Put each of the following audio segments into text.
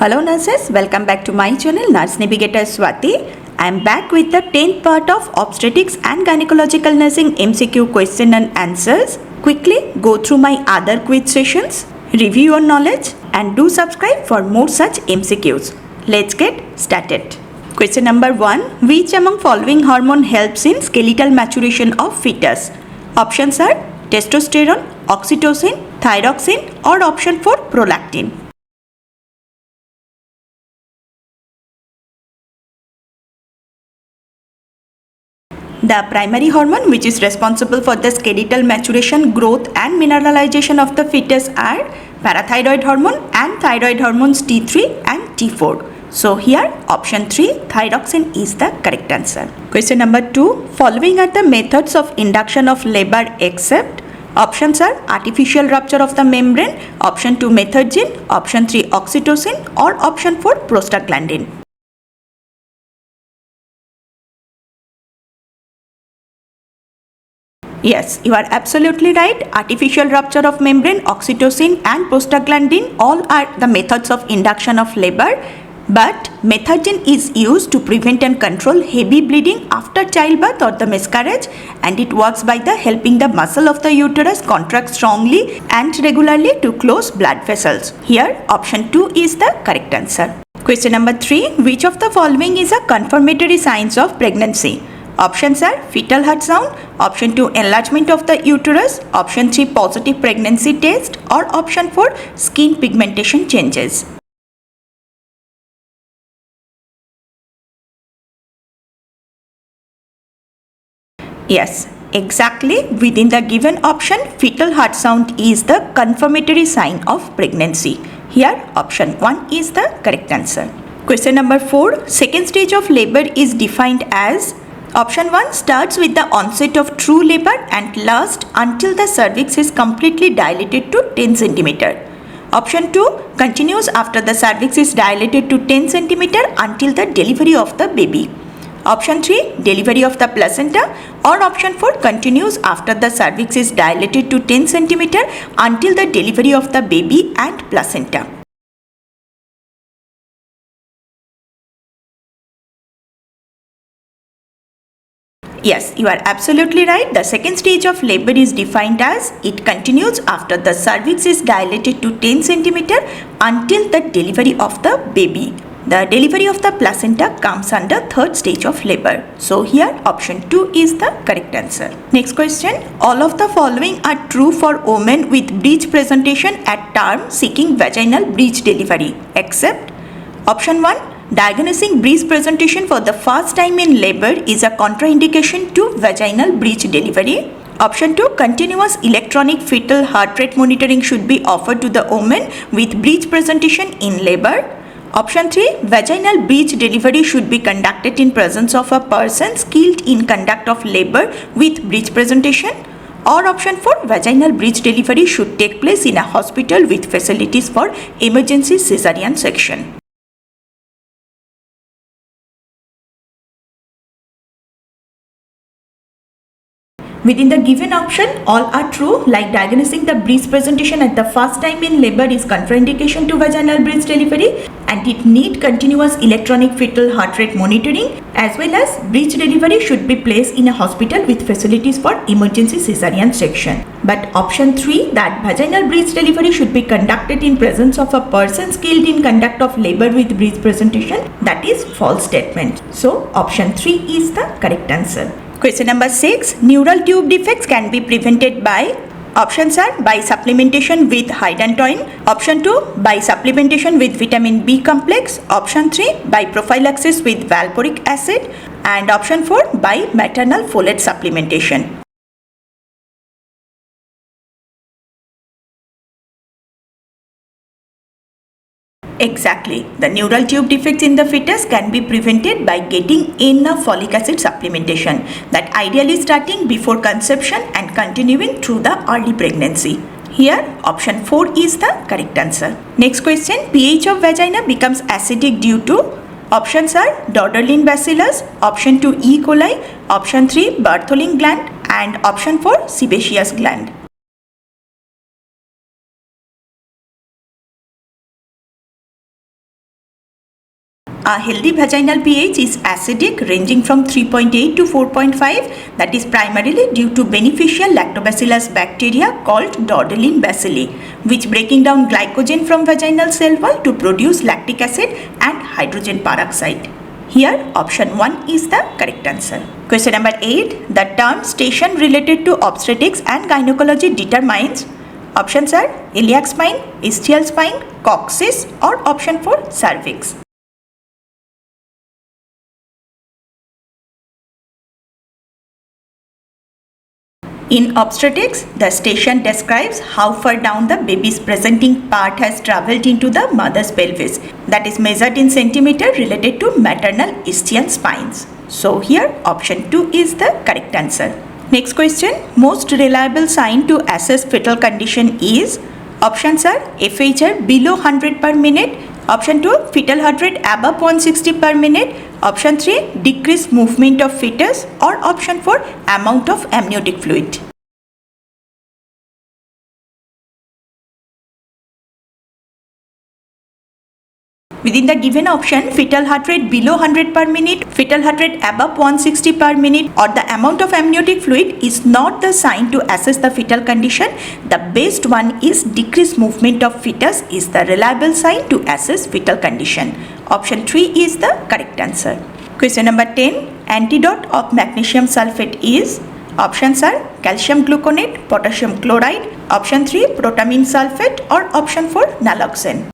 Hello nurses, welcome back to my channel Nurse Navigator Swati. I am back with the 10th part of Obstetrics and Gynecological Nursing MCQ question and answers. Quickly go through my other quiz sessions, review your knowledge and do subscribe for more such MCQs. Let's get started. Question number 1. Which among following hormone helps in skeletal maturation of fetus? Options are testosterone, oxytocin, thyroxine or option 4 prolactin. The primary hormone which is responsible for the skeletal maturation, growth and mineralization of the fetus are parathyroid hormone and thyroid hormones T3 and T4. So here option 3 thyroxine is the correct answer. Question number 2. Following are the methods of induction of labor except options are artificial rupture of the membrane, option 2 methergine, option 3 oxytocin or option 4 prostaglandin. Yes, you are absolutely right. Artificial rupture of membrane, oxytocin and prostaglandin all are the methods of induction of labor. But methergine is used to prevent and control heavy bleeding after childbirth or the miscarriage, and it works by the helping the muscle of the uterus contract strongly and regularly to close blood vessels. Here option 2 is the correct answer. Question number 3. Which of the following is a confirmatory signs of pregnancy? Options are fetal heart sound, option 2 enlargement of the uterus, option 3 positive pregnancy test or option 4 skin pigmentation changes. Yes, exactly. Within the given option, fetal heart sound is the confirmatory sign of pregnancy. Here option 1 is the correct answer. Question number 4. Second stage of labor is defined as option 1 starts with the onset of true labor and lasts until the cervix is completely dilated to 10 cm. Option 2 continues after the cervix is dilated to 10 cm until the delivery of the baby. Option 3 delivery of the placenta or option 4 continues after the cervix is dilated to 10 cm until the delivery of the baby and placenta. Yes, you are absolutely right. The second stage of labor is defined as it continues after the cervix is dilated to 10 cm until the delivery of the baby. The delivery of the placenta comes under third stage of labor. So here option 2 is the correct answer. Next question. All of the following are true for women with breech presentation at term seeking vaginal breech delivery except option 1 diagnosing breech presentation for the first time in labor is a contraindication to vaginal breech delivery. Option 2 continuous electronic fetal heart rate monitoring should be offered to the woman with breech presentation in labor. Option 3 vaginal breech delivery should be conducted in presence of a person skilled in conduct of labor with breech presentation. Or option 4 vaginal breech delivery should take place in a hospital with facilities for emergency cesarean section. Within the given option, all are true, like diagnosing the breech presentation at the first time in labor is contraindication to vaginal breech delivery and it need continuous electronic fetal heart rate monitoring, as well as breech delivery should be placed in a hospital with facilities for emergency cesarean section. But option 3 that vaginal breech delivery should be conducted in presence of a person skilled in conduct of labor with breech presentation, that is false statement. So option 3 is the correct answer. Question number 6. Neural tube defects can be prevented by options are by supplementation with hydantoin, option 2 by supplementation with vitamin B complex, option 3 by prophylaxis with valproic acid and option 4 by maternal folate supplementation. Exactly. The neural tube defects in the fetus can be prevented by getting enough folic acid supplementation, that ideally starting before conception and continuing through the early pregnancy. Here option 4 is the correct answer. Next question. pH of vagina becomes acidic due to options are Dodderlin bacillus, option 2 E. coli, option 3 Bartholin gland and option 4 sebaceous gland. A healthy vaginal pH is acidic, ranging from 3.8 to 4.5. That is primarily due to beneficial lactobacillus bacteria called Dordelin bacilli, which breaking down glycogen from vaginal cell wall to produce lactic acid and hydrogen peroxide. Here option 1 is the correct answer. Question number 8. The term station related to obstetrics and gynecology determines. Options are iliac spine, ischial spine, coccyx, or option 4 cervix. In obstetrics, the station describes how far down the baby's presenting part has travelled into the mother's pelvis, that is measured in centimeter related to maternal ischial spines. So here option 2 is the correct answer. Next question, most reliable sign to assess fetal condition is. Options are FHR below 100 per minute, option 2 fetal heart rate above 160 per minute, option 3 decreased movement of fetus, or option 4 amount of amniotic fluid. Within the given option, fetal heart rate below 100 per minute, fetal heart rate above 160 per minute, or the amount of amniotic fluid is not the sign to assess the fetal condition. The best one is decreased movement of fetus is the reliable sign to assess fetal condition. Option 3 is the correct answer. Question number 10. Antidote of magnesium sulfate is. Options are calcium gluconate, potassium chloride, option 3 protamine sulfate, or option 4 naloxone.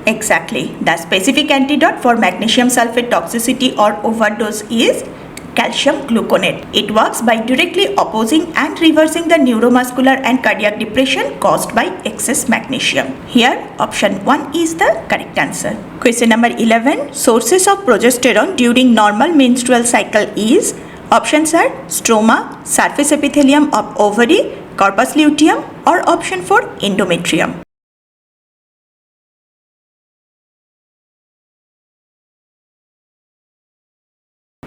Exactly. The specific antidote for magnesium sulfate toxicity or overdose is calcium gluconate. It works by directly opposing and reversing the neuromuscular and cardiac depression caused by excess magnesium. Here option 1 is the correct answer. Question number 11. Sources of progesterone during normal menstrual cycle is. Options are stroma, surface epithelium of ovary, corpus luteum, or option 4 endometrium.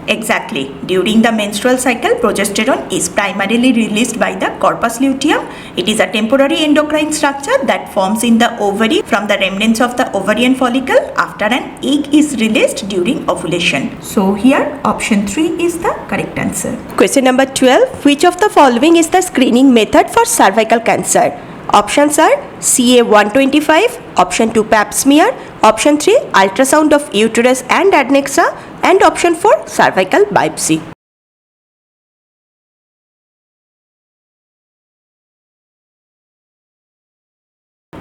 Exactly. During the menstrual cycle, progesterone is primarily released by the corpus luteum. It is a temporary endocrine structure that forms in the ovary from the remnants of the ovarian follicle after an egg is released during ovulation. So here option 3 is the correct answer. Question number 12. Which of the following is the screening method for cervical cancer? Options are CA125, option 2 pap smear, option 3 ultrasound of uterus and adnexa, and option 4 cervical biopsy.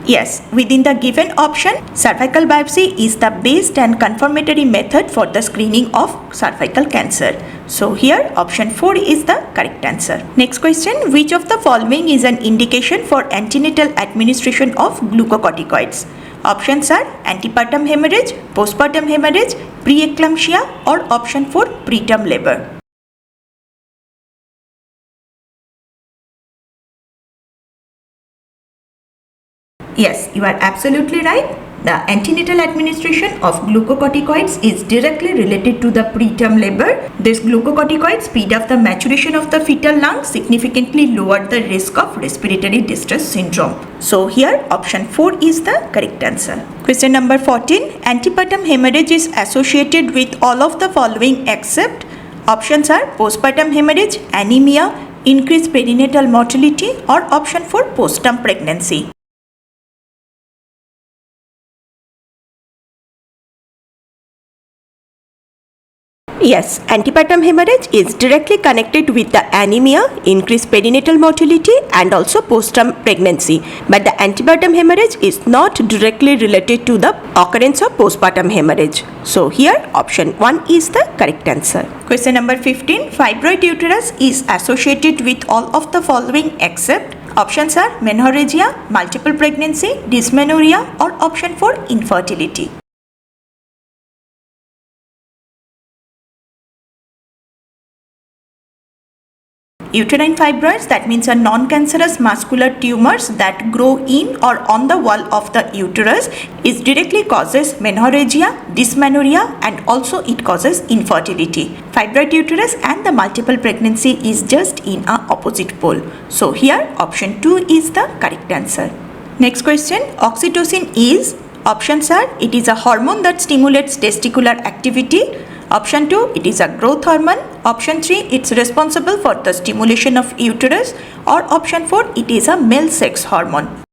Yes, within the given option, cervical biopsy is the best and confirmatory method for the screening of cervical cancer. So here option 4 is the correct answer. Next question, which of the following is an indication for antenatal administration of glucocorticoids? Options are antepartum hemorrhage, postpartum hemorrhage, preeclampsia, or option 4 preterm labor. Yes, you are absolutely right. The antenatal administration of glucocorticoids is directly related to the preterm labor. These glucocorticoids speed up the maturation of the fetal lung, significantly lower the risk of respiratory distress syndrome. So here option 4 is the correct answer. Question number 14. Antepartum hemorrhage is associated with all of the following except. Options are postpartum hemorrhage, anemia, increased perinatal mortality, or option 4 postpartum pregnancy. Yes, antepartum hemorrhage is directly connected with the anemia, increased perinatal mortality, and also postpartum pregnancy. But the antepartum hemorrhage is not directly related to the occurrence of postpartum hemorrhage. So here option 1 is the correct answer. Question number 15. Fibroid uterus is associated with all of the following except. Options are menorrhagia, multiple pregnancy, dysmenorrhea, or option 4 infertility. Uterine fibroids, that means a non-cancerous muscular tumors that grow in or on the wall of the uterus, is directly causes menorrhagia, dysmenorrhea, and also it causes infertility. Fibroid uterus and the multiple pregnancy is just in a opposite pole. So here option 2 is the correct answer. Next question, oxytocin is, options are, it is a hormone that stimulates testicular activity. Option 2, it is a growth hormone. Option 3, it's responsible for the stimulation of uterus. Or option 4, it is a male sex hormone.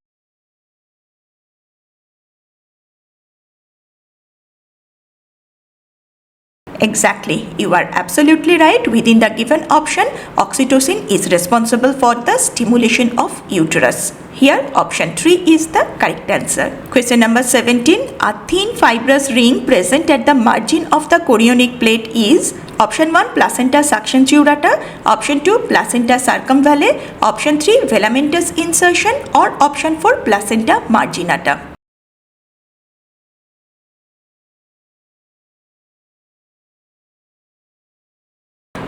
Exactly, you are absolutely right. Within the given option, oxytocin is responsible for the stimulation of uterus. Here option 3 is the correct answer. Question number 17. A thin fibrous ring present at the margin of the chorionic plate is, option 1 placenta succiens aorta, option 2 placenta circumvallae, option 3 filamentous insertion, or option 4 placenta marginata.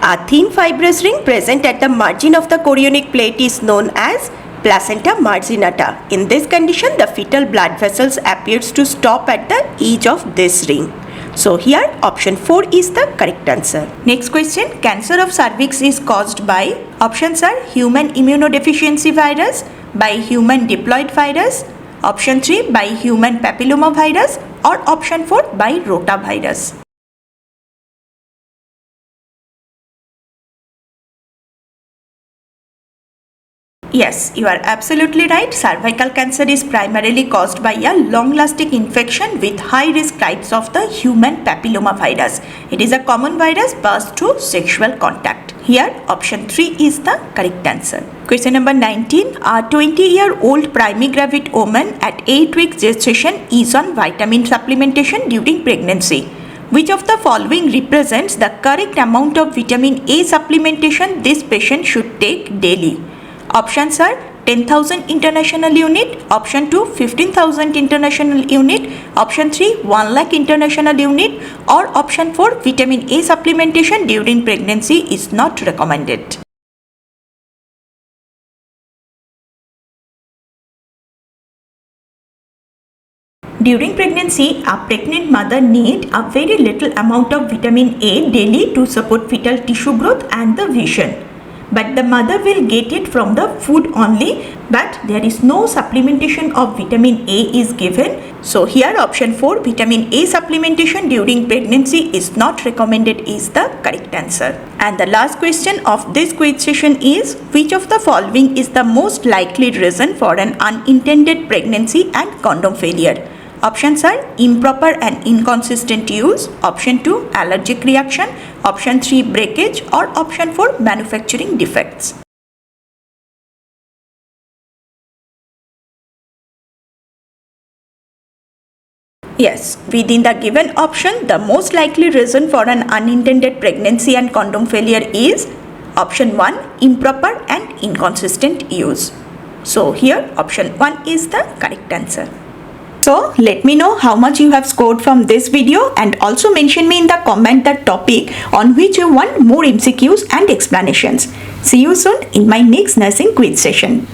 A thin fibrous ring present at the margin of the chorionic plate is known as placenta marginata. In this condition, the fetal blood vessels appears to stop at the edge of this ring. So here option 4 is the correct answer. Next question, cancer of cervix is caused by, options are human immunodeficiency virus, by human diploid virus, option 3 by human papillomavirus, or option 4 by rotavirus. Yes, you are absolutely right. Cervical cancer is primarily caused by a long-lasting infection with high-risk types of the human papillomavirus. It is a common virus passed through sexual contact. Here, option 3 is the correct answer. Question number 19. A 20-year-old primigravid woman at 8 weeks gestation is on vitamin supplementation during pregnancy. Which of the following represents the correct amount of vitamin A supplementation this patient should take daily? Options are 10,000 international unit, option 2 15,000 international unit, option 3 1 lakh international unit, or option 4 vitamin A supplementation during pregnancy is not recommended. During pregnancy, a pregnant mother needs a very little amount of vitamin A daily to support fetal tissue growth and the vision. But the mother will get it from the food only, but there is no supplementation of vitamin A is given. So here option 4 vitamin A supplementation during pregnancy is not recommended is the correct answer. And the last question of this quiz session is, which of the following is the most likely reason for an unintended pregnancy and condom failure? Options are improper and inconsistent use, option 2 allergic reaction, option 3 breakage, or option 4 manufacturing defects. Yes, within the given option, the most likely reason for an unintended pregnancy and condom failure is option 1 improper and inconsistent use. So here option 1 is the correct answer. So let me know how much you have scored from this video, and also mention me in the comment the topic on which you want more MCQs and explanations. See you soon in my next nursing quiz session.